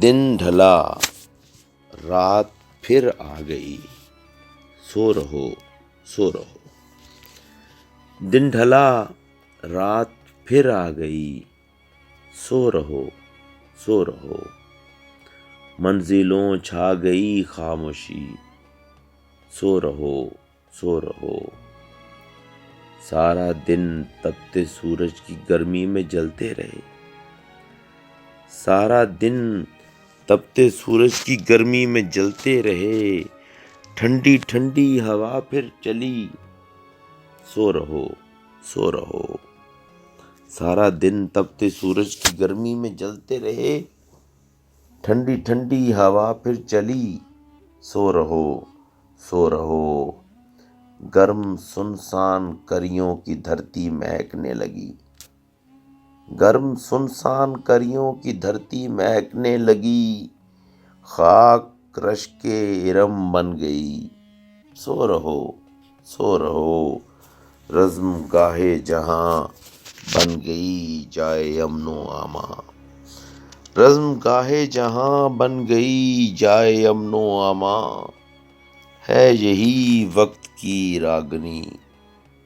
دن ڈھلا رات پھر آ گئی، سو رہو سو رہو۔ دن ڈھلا رات پھر آ گئی، سو رہو سو رہو۔ منزلوں چھا گئی خاموشی، سو رہو سو رہو۔ سارا دن تپتے سورج کی گرمی میں جلتے رہے، سارا دن تپتے سورج کی گرمی میں جلتے رہے۔ ٹھنڈی ٹھنڈی ہوا پھر چلی، سو رہو سو رہو۔ سارا دن تپتے سورج کی گرمی میں جلتے رہے، ٹھنڈی ٹھنڈی ہوا پھر چلی، سو رہو سو رہو۔ گرم سنسان کریوں کی دھرتی مہکنے لگی، گرم سنسان کریوں کی دھرتی مہکنے لگی۔ خاک رشک ارم بن گئی، سو رہو سو رہو۔ رزم گاہے جہاں بن گئی جائے امن و امان، رزم گاہے جہاں بن گئی جائے امن و امان۔ ہے یہی وقت کی راگنی،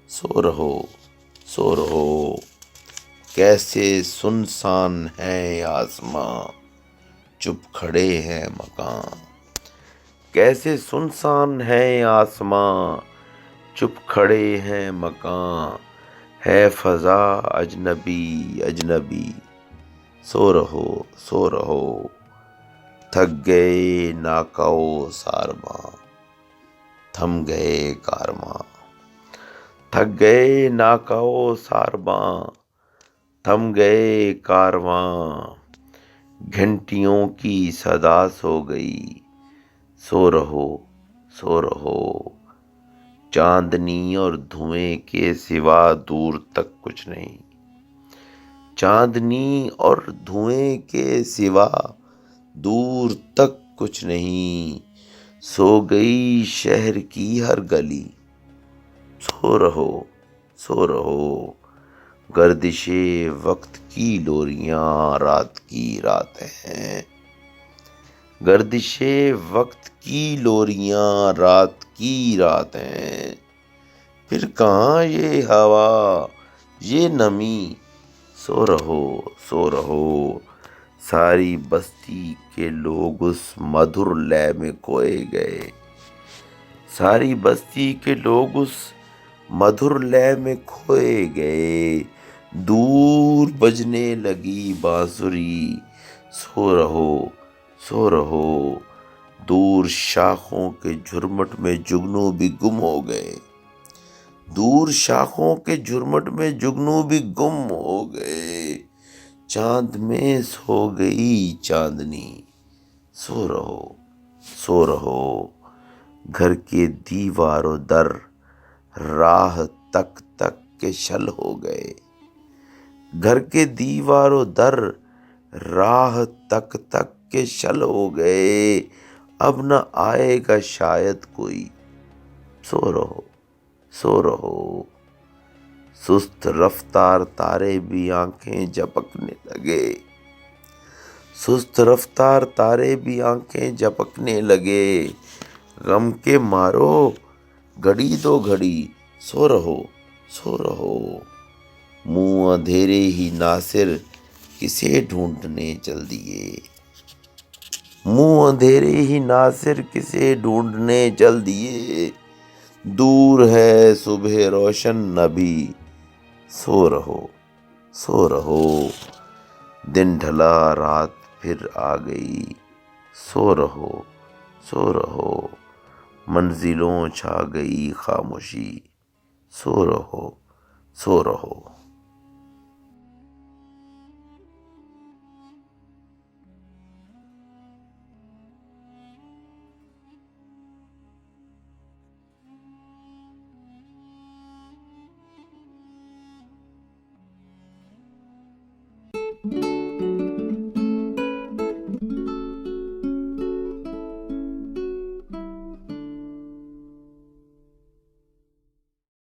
سو رہو سو رہو۔ کیسے سنسان ہیں آسماں، چپ کھڑے ہیں مکان، کیسے سنسان ہیں آسماں، چپ کھڑے ہیں مکان۔ ہے فضا اجنبی اجنبی، سو رہو سو رہو۔ تھک گئے ناقہ و سارباں، تھم گئے کارواں، تھک گئے ناقہ و سارباں، تھم گئے کارواں۔ گھنٹیوں کی صدا سو گئی، سو رہو سو رہو۔ چاندنی اور دھوئیں کے سوا دور تک کچھ نہیں، چاندنی اور دھوئیں کے سوا دور تک کچھ نہیں۔ سو گئی شہر کی ہر گلی، سو رہو سو رہو۔ گردش وقت کی لوریاں رات کی راتیں ہیں، گردش وقت کی لوریاں رات کی راتیں ہیں۔ پھر کہاں یہ ہوا یہ نمی، سو رہو سو رہو۔ ساری بستی کے لوگ اس مدھر لے میں کھوئے گئے، ساری بستی کے لوگ اس مدھر لے میں کھوئے گئے۔ دور بجنے لگی بانسری، سو رہو سو رہو۔ دور شاخوں کے جھرمٹ میں جگنو بھی گم ہو گئے، دور شاخوں کے جھرمٹ میں جگنو بھی گم ہو گئے۔ چاند میں سو گئی چاندنی، سو رہو سو رہو۔ گھر کے دیوار و در راہ تک تک کے شل ہو گئے، گھر کے دیوار و در راہ تک تک کے شل ہو گئے۔ اب نہ آئے گا شاید کوئی، سو رہو سو رہو۔ سست رفتار تارے بھی آنکھیں جھپکنے لگے، سست رفتار تارے بھی آنکھیں جھپکنے لگے۔ غم کے مارو گھڑی دو گھڑی، سو رہو سو رہو۔ منہ اندھیرے ہی ناصر کسے ڈھونڈنے چل دیے، منہ اندھیرے ہی ناصر کسے ڈھونڈنے چل دیے۔ دور ہے صبح روشن نبی، سو رہو سو رہو۔ دن ڈھلا رات پھر آ گئی، سو رہو سو رہو۔ منزلوں چھا گئی خاموشی، سو رہو سو رہو۔